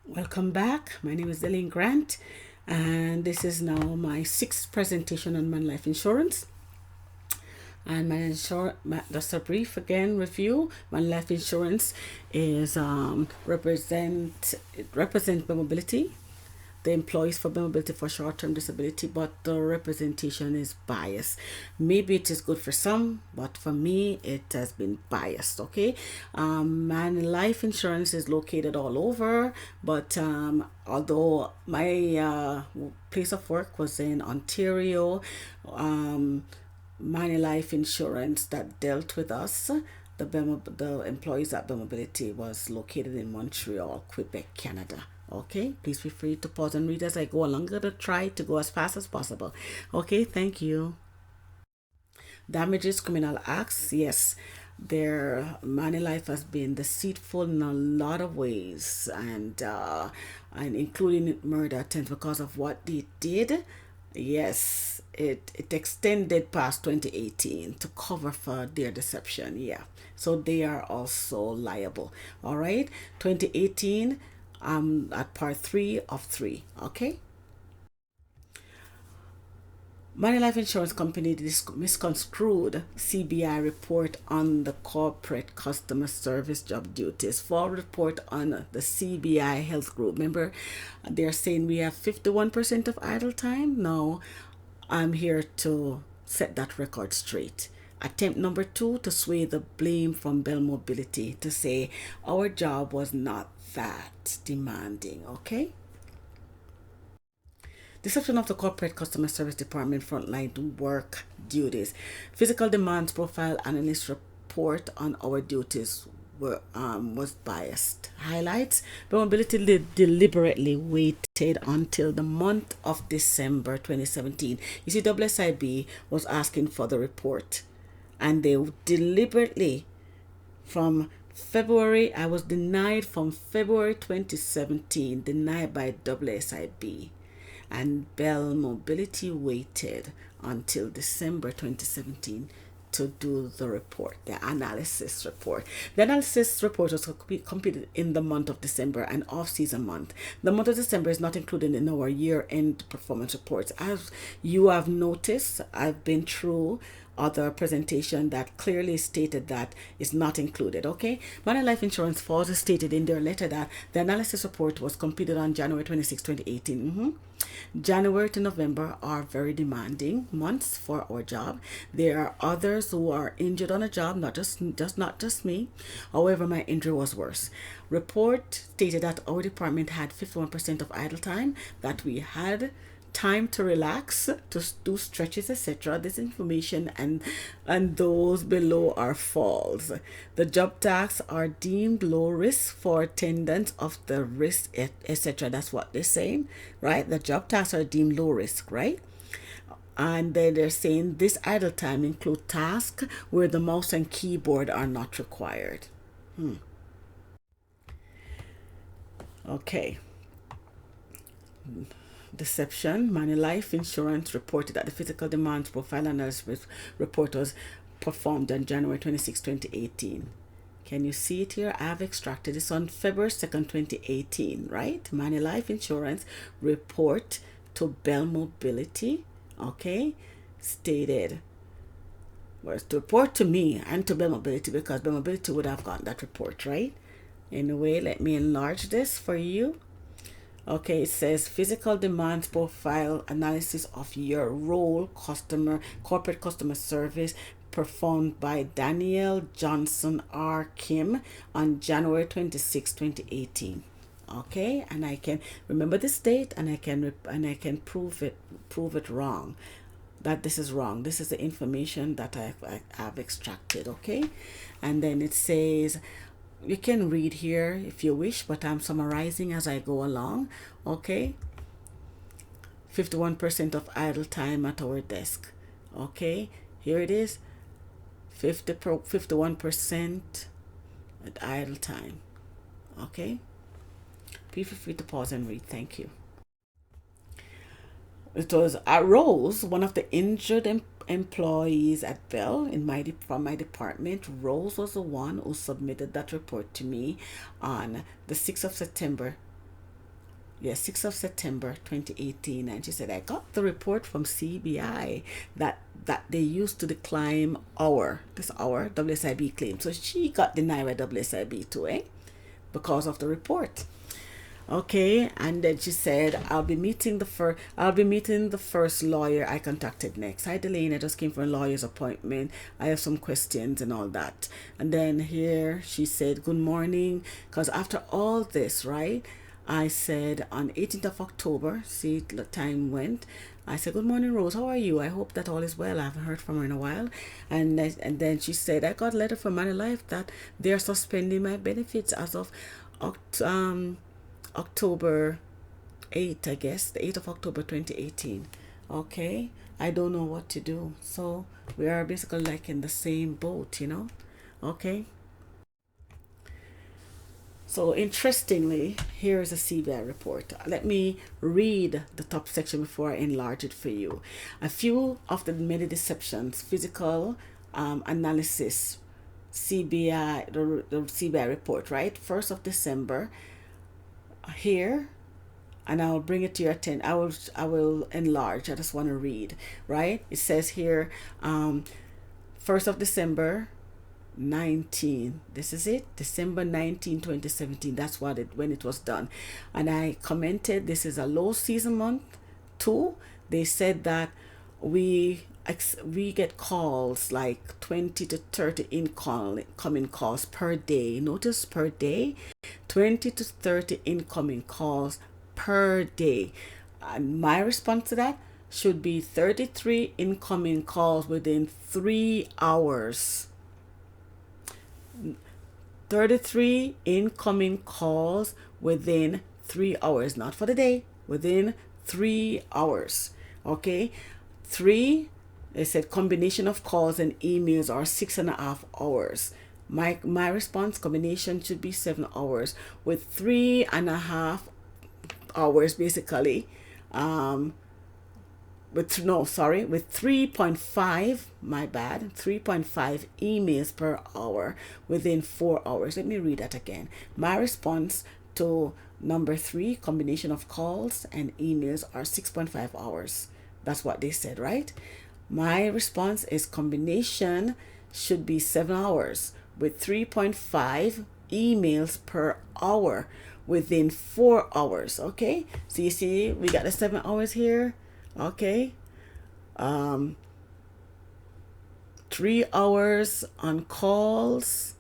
Welcome back. My name is Elaine Grant, and this is now my sixth presentation on Manulife Insurance. And just a brief again review. Manulife Insurance is it represents mobility, the employees for mobility for short-term disability, but the representation is biased. Maybe it is good for some, but for me it has been biased. Okay, and life insurance is located all over, but although my place of work was in Ontario, Manulife insurance that dealt with us, the employees at Mobility was located in Montreal, Quebec, Canada. Okay, please feel free to pause and read as I go along. I'm gonna try to go as fast as possible. Okay, thank you. Damages, criminal acts, yes. Their money life has been deceitful in a lot of ways, and including murder attempts because of what they did. Yes, it extended past 2018 to cover for their deception. Yeah, so they are also liable. All right, 2018. At part three of three. Okay. Money Life Insurance Company misconstrued CBI report on the corporate customer service job duties. For report on the CBI health group. Remember, they're saying we have 51% of idle time. No, I'm here to set that record straight. Attempt number two, to sway the blame from Bell Mobility, to say our job was not that demanding. Okay. Deception of the corporate customer service department frontline work duties. Physical demands profile analyst report on our duties was biased. Highlights: the mobility deliberately waited until the month of December 2017. You see, WSIB was asking for the report, and they deliberately from February, I was denied from February 2017, denied by WSIB, and Bell Mobility waited until December 2017 to do the report, the analysis report. The analysis report was completed in the month of December, an off-season month. The month of December is not included in our year-end performance reports. As you have noticed, I've been through other presentation that clearly stated that is not included. Okay, Manulife Insurance Falls stated in their letter that the analysis report was completed on January 26, 2018. January to November are very demanding months for our job. There are others who are injured on a job, not just me. However, my injury was worse. Report stated that our department had 51% of idle time, that we had time to relax, to do stretches, etc. This information and those below are false. The job tasks are deemed low risk for attendance of the risk, etc. That's what they're saying, right? The job tasks are deemed low risk, right? And then they're saying this idle time include tasks where the mouse and keyboard are not required. Okay. Deception. Manulife Insurance reported that the physical demands profile analysis report was performed on January 26, 2018. Can you see it here? I have extracted this on February 2nd, 2018, right? Manulife Insurance report to Bell Mobility, okay, stated was to report to me and to Bell Mobility, because Bell Mobility would have gotten that report, right? Anyway, let me enlarge this for you. Okay, it says physical demands profile analysis of your role, corporate customer service, performed by Daniel Johnson R. Kim on January 26, 2018. Okay, and I can remember this date, and I can prove it wrong, that this is wrong. This is the information that I've extracted. Okay, and then it says, you can read here if you wish, but I'm summarizing as I go along. Okay, 51% of idle time at our desk. Okay, here it is, 51% at idle time. Okay, feel free to pause and read. Thank you. It was Rose, one of the injured employees at Bell from my department. Rose was the one who submitted that report to me on the 6th of September Yes, 6th of September 2018, and she said, I got the report from CBI that they used to decline our WSIB claim. So she got denied by WSIB too, because of the report. Okay, and then she said, I'll be meeting the first lawyer I contacted next. Hi Delaney, I just came for a lawyer's appointment. I have some questions and all that. And then here she said, good morning, because after all this, right, I said on 18th of October, see the time went. I said, good morning, Rose. How are you? I hope that all is well. I haven't heard from her in a while. And then she said, I got a letter from Manulife that they're suspending my benefits as of October 8th, I guess, the 8th of October 2018. Okay, I don't know what to do. So we are basically like in the same boat, Okay. So interestingly, here is a CBI report. Let me read the top section before I enlarge it for you. A few of the many deceptions, physical analysis, CBI, the CBI report, right? 1st of December, here, and I'll bring it to your attention. I will enlarge. I just want to read, right? It says here, 1st of December 19, this is it, December 19, 2017. That's when it was done. And I commented, this is a low season month too. They said that we get calls like 20 to 30 incoming calls per day. Notice per day, 20 to 30 incoming calls per day. And my response to that should be 33 incoming calls within 3 hours. 33 incoming calls within 3 hours, not for the day, within 3 hours. Okay, 3, they said combination of calls and emails are 6.5 hours. My response, combination should be 7 hours with 3.5 hours basically, with 3.5, my bad, 3.5 emails per hour within 4 hours. Let me read that again. My response to number 3, combination of calls and emails, are 6.5 hours. That's what they said, right? My response is combination should be 7 hours with 3.5 emails per hour within 4 hours. Okay, so you see we got the 7 hours here. Okay, 3 hours on calls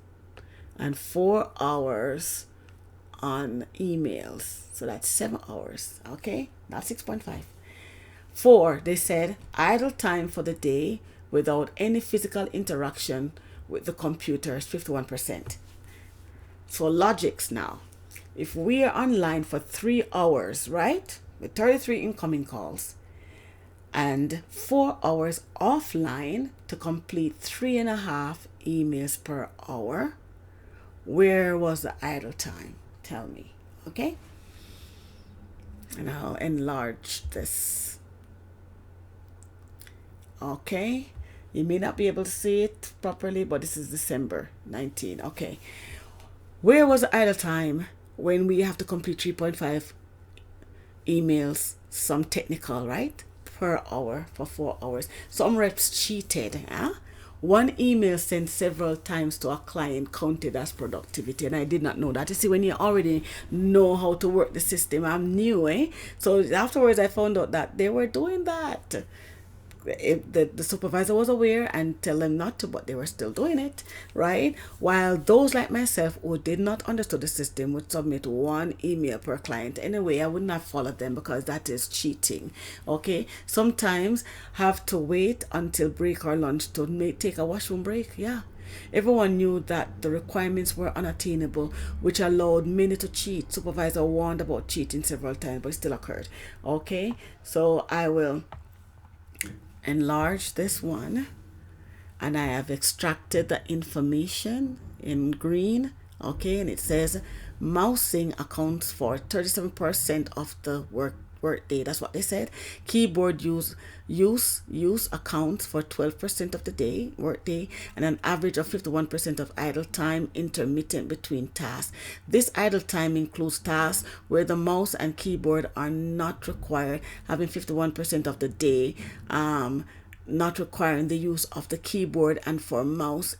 and 4 hours on emails, so that's 7 hours. Okay, not 6.5. 4, they said idle time for the day without any physical interaction with the computer is 51%. So logics now, if we are online for 3 hours, right, with 33 incoming calls and 4 hours offline to complete 3.5 emails per hour, where was the idle time? Tell me. Okay, and I'll enlarge this. Okay, you may not be able to see it properly, but this is December 19. Okay, where was the idle time when we have to complete 3.5 emails, some technical, right, per hour for 4 hours? Some reps cheated. One email sent several times to a client counted as productivity, and I did not know that. You see, when you already know how to work the system, I'm new, so afterwards I found out that they were doing that. If the supervisor was aware and tell them not to, but they were still doing it, right? While those like myself who did not understand the system would submit 1 email per client. Anyway, I would not follow them because that is cheating. Okay, sometimes have to wait until break or lunch to take a washroom break. Yeah, everyone knew that the requirements were unattainable, which allowed many to cheat. Supervisor warned about cheating several times, but it still occurred. Okay, so I will enlarge this one, and I have extracted the information in green. Okay, and it says mousing accounts for 37% of the workday. That's what they said. Keyboard use accounts for 12% of the day workday, and an average of 51% of idle time intermittent between tasks. This idle time includes tasks where the mouse and keyboard are not required, having 51% of the day, not requiring the use of the keyboard and for mouse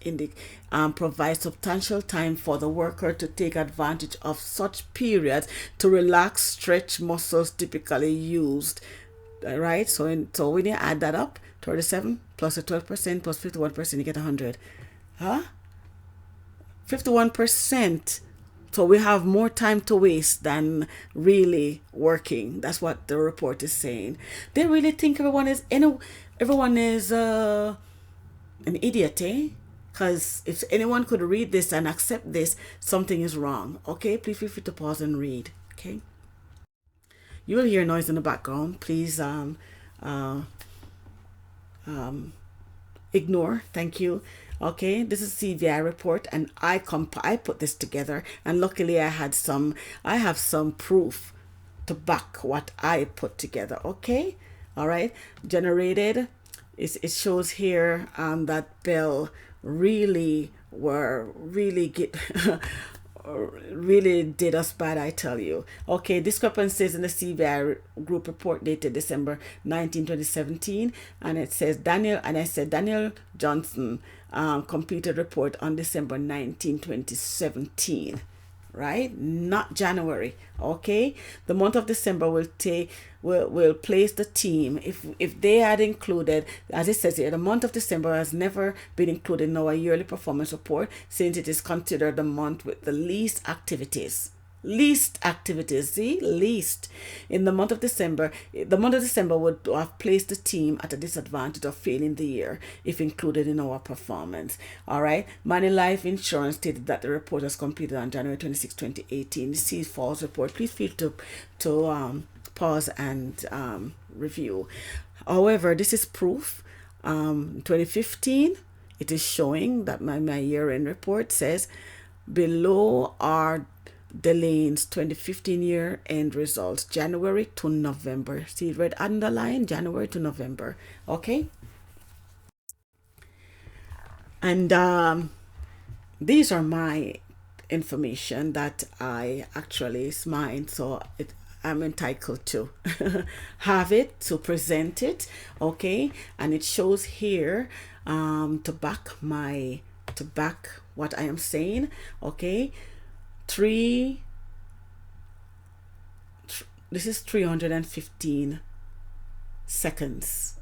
provides substantial time for the worker to take advantage of such periods to relax, stretch muscles typically used. Right? So when you add that up, 37 plus a 12% plus 51%, you get 100. Huh? 51%. So we have more time to waste than really working. That's what the report is saying. They really think everyone is an idiot, eh? Because if anyone could read this and accept this, something is wrong. Okay, please feel free to pause and read. Okay, you will hear noise in the background. Please ignore. Thank you. Okay, this is CVI report, and I put this together, and luckily I have some proof to back what I put together. Okay, all right, generated. It shows here that Bell really really did us bad, I tell you. Okay, discrepancies in the CVI group report dated December 19, 2017, and it says Daniel Johnson completed report on December 19, 2017. Right, not January. Okay, the month of December will place the team. If they had included, as it says here, the month of December has never been included in our yearly performance report, since it is considered the month with the least activities. See, least. In the month of December would have placed the team at a disadvantage of failing the year if included in our performance. All right. Manulife Insurance stated that the report was completed on January 26, 2018. The C Falls report. Please feel to pause and review. However, this is proof. 2015, it is showing that my year-end report says below are Delane's 2015 year-end results, January to November. See, red underline, January to November. Okay. And these are my information that I actually is mine, so I'm entitled to have it, to present it. Okay, and it shows here to back what I am saying. Okay, this is 315 seconds.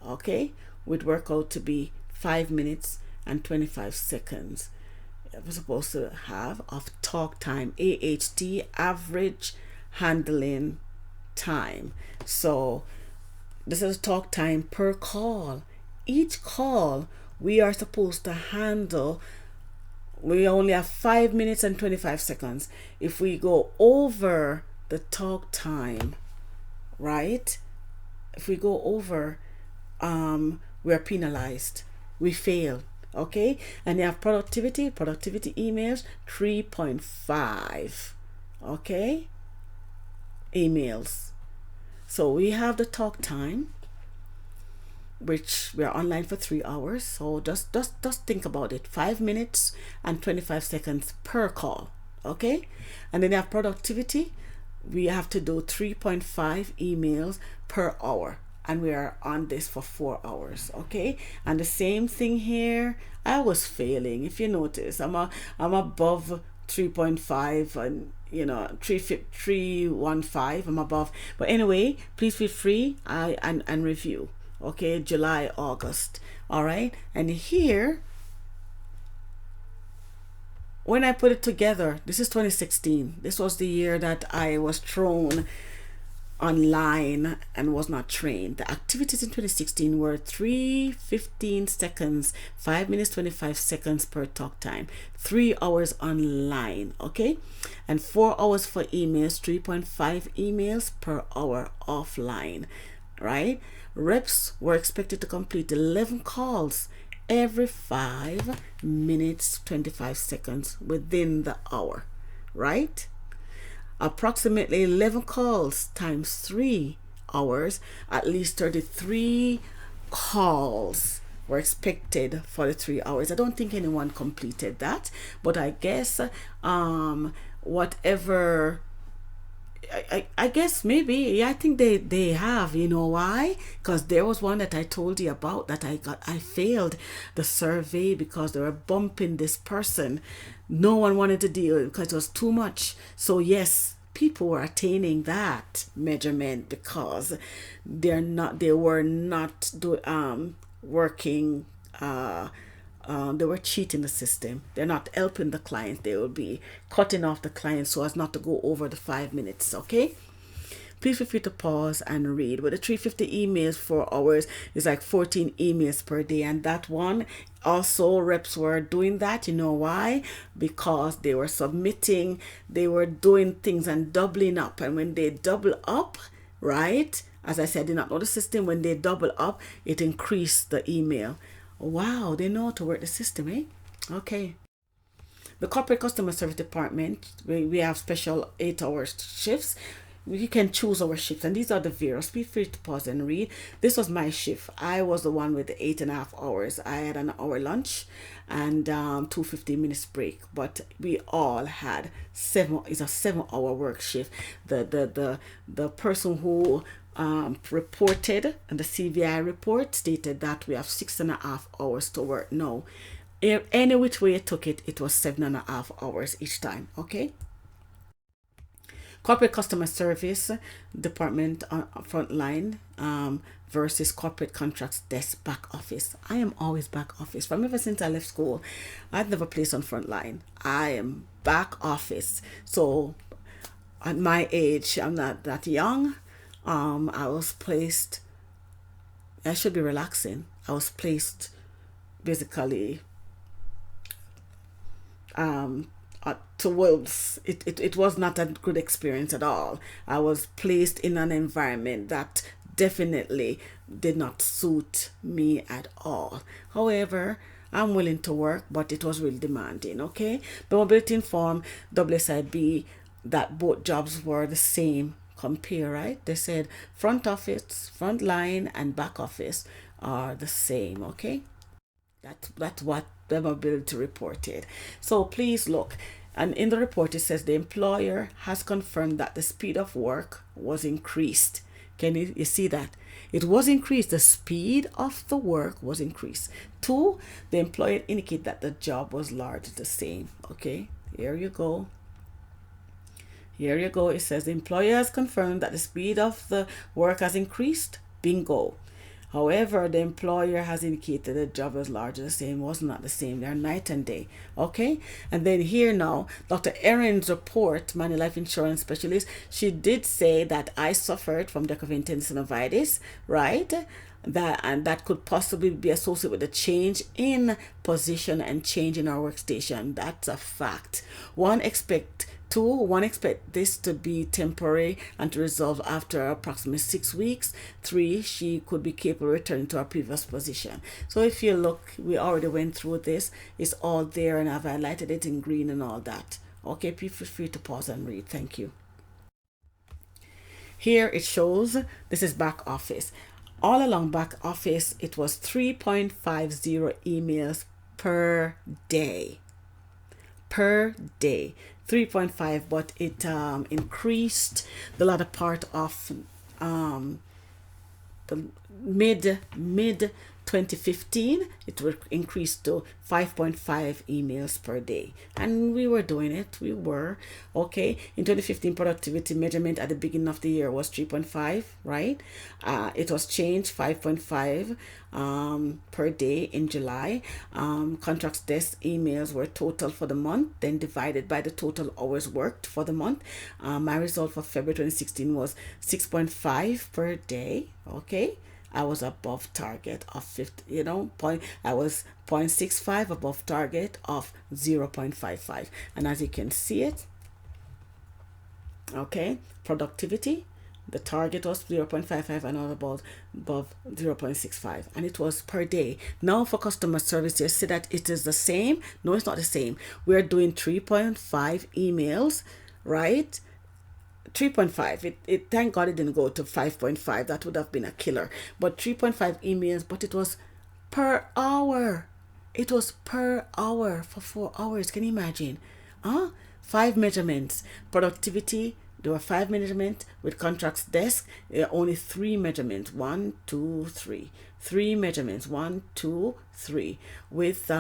Okay, would work out to be 5 minutes and 25 seconds. We're supposed to have of talk time, AHT, average handling time. So this is talk time per call. Each call we are supposed to handle, we only have 5 minutes and 25 seconds. If we go over the talk time, right? If we go over, we're penalized. We fail. Okay? And you have productivity emails, 3.5. Okay? Emails. So we have the talk time, which we are online for 3 hours. So just think about it. 5 minutes and 25 seconds per call. Okay? And then you have productivity. We have to do 3.5 emails per hour. And we are on this for 4 hours. Okay? And the same thing here. I was failing. If you notice, I'm above 3.5 and 315. I'm above. But anyway, please feel free and review. Okay, July, August. All right, and here, when I put it together, this is 2016. This was the year that I was thrown online and was not trained. The activities in 2016 were 3:15 seconds, 5 minutes 25 seconds per talk time, 3 hours online. Okay, and 4 hours for emails, 3.5 emails per hour offline. Right? Reps were expected to complete 11 calls every 5 minutes 25 seconds within the hour. Right? approximately 11 calls times 3 hours, at least 33 calls were expected for the 3 hours. I don't think anyone completed that, but I guess whatever, I guess maybe, yeah, I think they have. You know why? Because there was one that I told you about that I failed the survey because they were bumping this person. No one wanted to deal with it because it was too much. So yes, people were attaining that measurement because they were not working, they were cheating the system. They're not helping the client. They will be cutting off the client so as not to go over the 5 minutes. Okay, please feel free to pause and read. But the 350 emails, 4 hours is like 14 emails per day, and that one also reps were doing that. You know why? Because they were submitting, they were doing things and doubling up, and when they double up, right, as I said, I did not know the system. When they double up, it increased the email. Wow, they know how to work the system, eh? Okay. The corporate customer service department, we have special 8 hour shifts. We can choose our shifts, and these are the various. Feel free to pause and read. This was my shift. I was the one with the 8.5 hours. I had an hour lunch and 2 15 minutes break, but we all had it's a 7 hour work shift. The person who reported, and the CVI report stated that we have 6.5 hours to work. No, any which way you took it, it was 7.5 hours each time. Okay. Corporate customer service department front line versus corporate contracts desk back office. I am always back office. From ever since I left school, I've never placed on front line. I am back office. So at my age, I'm not that young. I was placed, I should be relaxing. I was placed basically towards it was not a good experience at all. I was placed in an environment that definitely did not suit me at all. However, I'm willing to work, but it was really demanding. Okay, the mobility informed WSIB that both jobs were the same. Compare, right? They said front office, front line, and back office are the same. Okay, that's what the mobility reported. So please look, and in the report it says the employer has confirmed that the speed of work was increased. Can you see that? It was increased. The speed of the work was increased. 2, the employer indicated that the job was largely the same. Okay, here you go. Here you go. It says the employer has confirmed that the speed of the work has increased. Bingo. However, the employer has indicated the job was largely the same. Was not the same. They're night and day. Okay. And then here now, Dr. Erin's report, Manulife insurance specialist, she did say that I suffered from DEQUERVAIN'S TENOSYNOVITIS, right? That could possibly be associated with a change in position and change in our workstation. That's a fact. One expect this to be temporary and to resolve after approximately 6 weeks. 3, she could be capable of returning to her previous position. So if you look, we already went through this. It's all there, and I've highlighted it in green and all that. Okay, feel free to pause and read. Thank you. Here it shows, this is back office. All along back office, it was 3.50 emails per day. 3.5, but it increased the latter part of the mid 2015. It will increase to 5.5 emails per day, and we were doing it. We were okay. In 2015, productivity measurement at the beginning of the year was 3.5, right? It was changed 5.5 per day in July. Contracts desk emails were total for the month, then divided by the total hours worked for the month. My result for February 2016 was 6.5 per day. Okay, I was above target of 50, I was 0.65 above target of 0.55. And as you can see it, okay, productivity, the target was 0.55 and all above 0.65, and it was per day. Now for customer service, you see that it is the same. No, it's not the same. We're doing 3.5 emails, right? 3.5. It thank God it didn't go to 5.5. That would have been a killer. But 3.5 emails, but it was per hour. It was per hour for 4 hours. Can you imagine? 5 measurements. Productivity, there were 5 measurements. With contracts desk, only 3 measurements. 1, 2, 3. 3 measurements. 1, 2, 3. With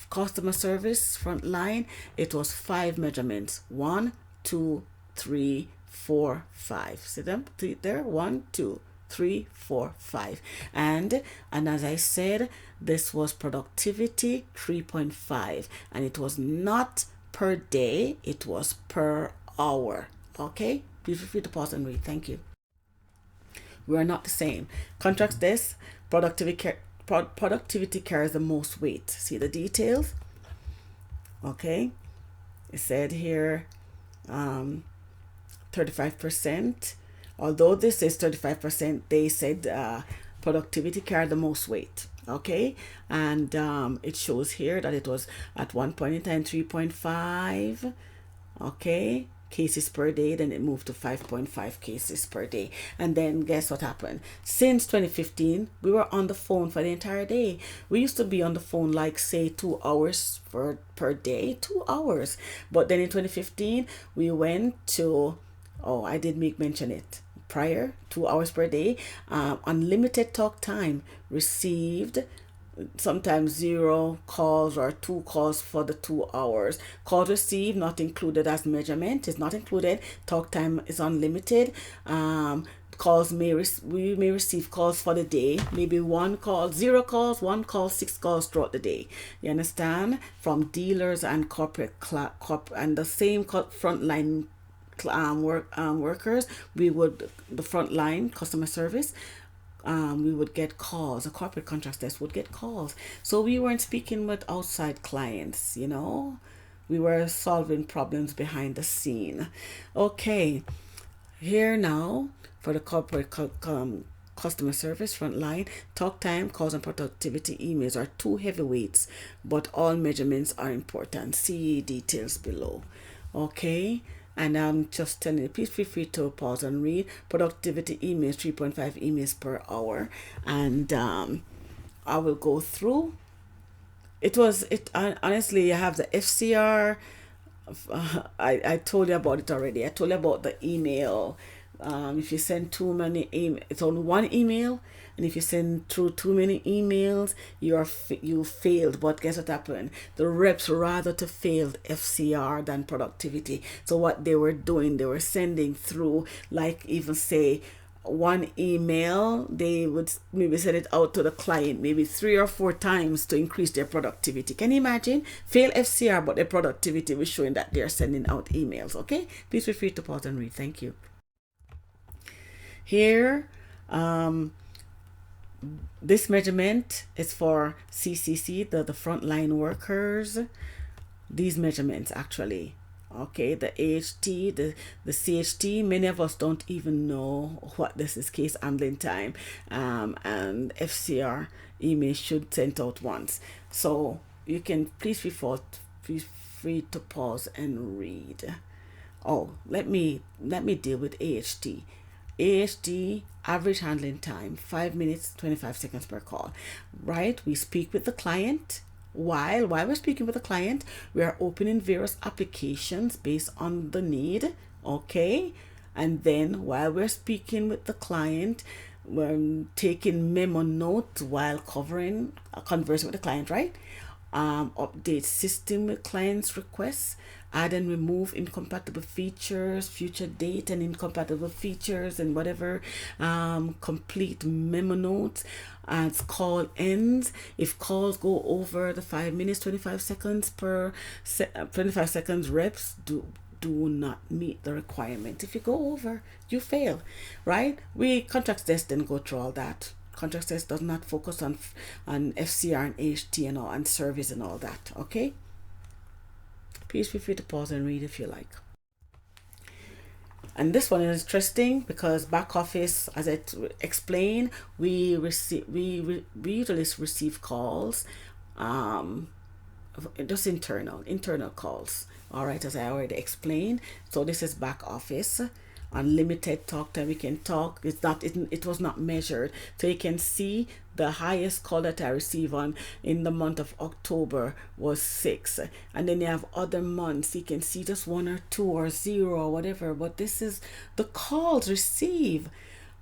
customer service front line, it was 5 measurements. 1, 2, 3, 4, 5. See them there? 1, 2, 3, 4, 5. And as I said, this was productivity 3.5, and it was not per day, it was per hour. Okay, please feel free to pause and read. Thank you. We are not the same. Contracts desk, productivity carries the most weight. See the details? Okay, it said here 35%. Although this is 35%, they said productivity carried the most weight. Okay, and it shows here that it was at one point in time 3.5 okay cases per day, then it moved to 5.5 cases per day. And then guess what happened? Since 2015, we were on the phone for the entire day. We used to be on the phone like say 2 hours per day, 2 hours. But then in 2015 we went to, I did make mention it prior, 2 hours per day. Unlimited talk time, received sometimes 0 calls or 2 calls for the 2 hours. Calls received not included as measurement, is not included. Talk time is unlimited. Calls we may receive calls for the day, maybe 1 call, 0 calls, 1 call, 6 calls throughout the day. You understand? From dealers and corporate and the same frontline workers, the frontline customer service, we would get calls. A corporate contracts desk would get calls. So we weren't speaking with outside clients, we were solving problems behind the scene. Okay, here now for the corporate customer service frontline, talk time, calls, and productivity emails are 2 heavyweights, but all measurements are important. See details below. Okay, and I'm just telling you, please feel free to pause and read. Productivity emails, 3.5 emails per hour. And I will go through. Honestly, I have the FCR. I told you about it already. I told you about the email. If you send too many emails, it's only 1 email. And if you send through too many emails, you failed. But guess what happened? The reps rather to failed FCR than productivity. So what they were doing, they were sending through, like even say 1 email, they would maybe send it out to the client maybe 3 or 4 times to increase their productivity. Can you imagine? Fail FCR, but their productivity was showing that they're sending out emails. Okay, please feel free to pause and read. Thank you. Here, this measurement is for CCC, the frontline workers. These measurements actually, okay, the AHT, the CHT, many of us don't even know what this is, case handling time, and FCR email should send out once. So you can please feel free to pause and read. Let me deal with AHT. AHT, average handling time, 5 minutes, 25 seconds per call, right? We speak with the client. While we're speaking with the client, we are opening various applications based on the need, okay? And then while we're speaking with the client, we're taking memo notes while conversing with the client, right? Update system with client's requests, add and remove incompatible features, future date and incompatible features and whatever, complete memo notes as call ends. If calls go over the 5 minutes, 25 seconds 25 seconds, reps do not meet the requirement. If you go over, you fail, right? Contracts desk didn't go through all that. Contracts desk does not focus on FCR and AHT and all, and service and all that. Okay, please feel free to pause and read if you like. And this one is interesting because back office, as I explained, we usually receive calls, just internal calls. All right, as I already explained. So this is back office. unlimited talk time. We can talk. It was not measured. So you can see the highest call that I received on in the month of October was 6. And then you have other months. You can see just 1 or 2 or 0 or whatever. But this is the calls received.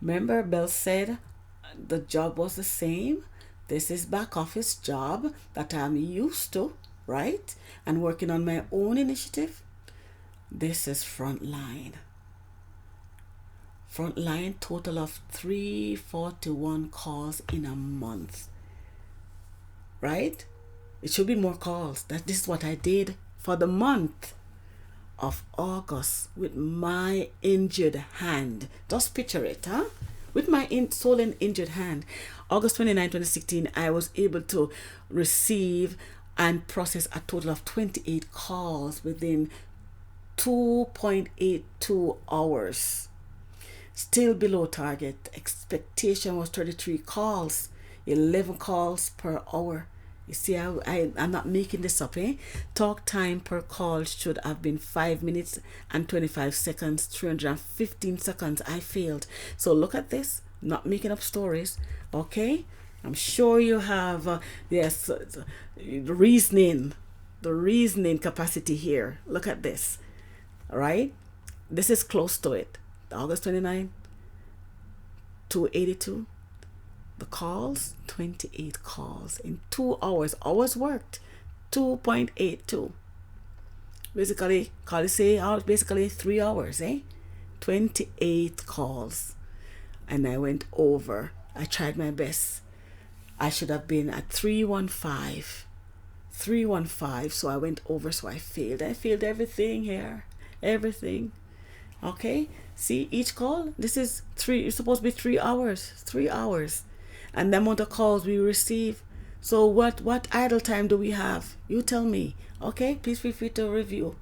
Remember, Bell said the job was the same. This is back office job that I'm used to, right? And working on my own initiative. This is frontline. Frontline, total of 341 calls in a month, right? It should be more calls. This is what I did for the month of August with my injured hand. Just picture it, huh? With my sole and injured hand. August 29, 2016, I was able to receive and process a total of 28 calls within 2.82 hours. Still below target. Expectation was 33 calls, 11 calls per hour. You see, I'm not making this up, eh? Talk time per call should have been 5 minutes and 25 seconds, 315 seconds. I failed. So look at this. Not making up stories, okay? I'm sure you have, the reasoning capacity here. Look at this, all right? This is close to it. August 29, 282. The calls, 28 calls in 2 hours. Hours worked, 2.82. Basically, call it say basically 3 hours, eh? 28 calls. And I went over. I tried my best. I should have been at 315. 315. So I went over, so I failed. I failed everything here. Everything. Okay? See, each call, this is it's supposed to be 3 hours. 3 hours. And the amount of calls we receive. So what idle time do we have? You tell me. Okay? Please feel free to review.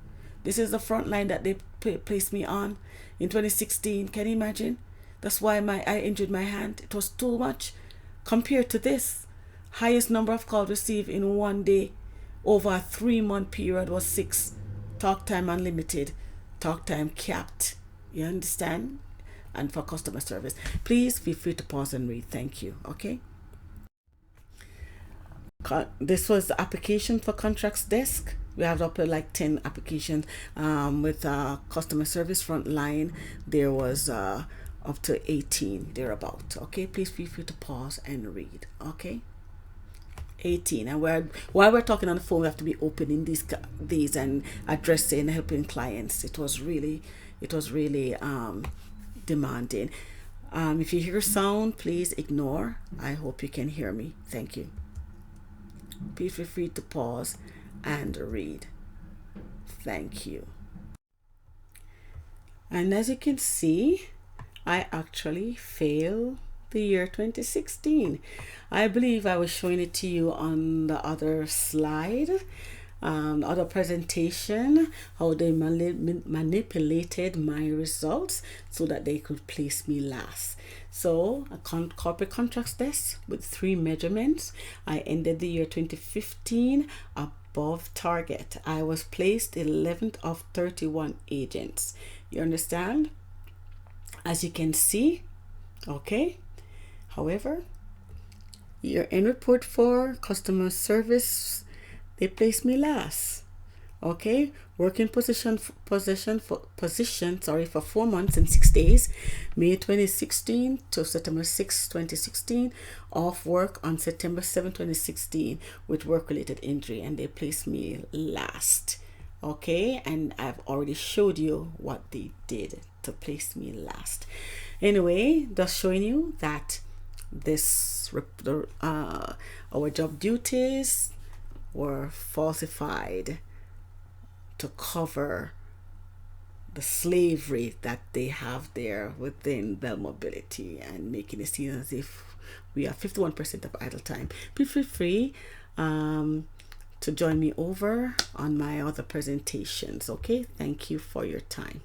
This is the front line that they placed me on in 2016. Can you imagine? That's why I injured my hand. It was too much compared to this. Highest number of calls received in one day over a 3-month period was 6. Talk time unlimited. Talk time capped. You understand? And for customer service, please feel free to pause and read. Thank you. Okay. This was the application for contracts desk. We have up like 10 applications with customer service front line. There was up to 18 thereabout. Okay, please feel free to pause and read. Okay. 18. And while we're talking on the phone, we have to be opening these and addressing, helping clients. It was really demanding. If you hear sound, please ignore. I hope you can hear me. Thank you. Please feel free to pause and read. Thank you. And as you can see, I actually failed the year 2016. I believe I was showing it to you on the other slide, other presentation, how they manipulated my results so that they could place me last. So a corporate contracts desk with 3 measurements. I ended the year 2015 above target. I was placed 11th of 31 agents. You understand? As you can see, okay. However, your end report for customer service, they placed me last. Okay, working position for 4 months and 6 days, May 2016 to September 6, 2016. Off work on September 7, 2016 with work-related injury, and they placed me last. Okay, and I've already showed you what they did to place me last. Anyway, just showing you that our job duties were falsified to cover the slavery that they have there within Bell Mobility and making it seem as if we have 51% of idle time. Please feel free to join me over on my other presentations. Okay, thank you for your time.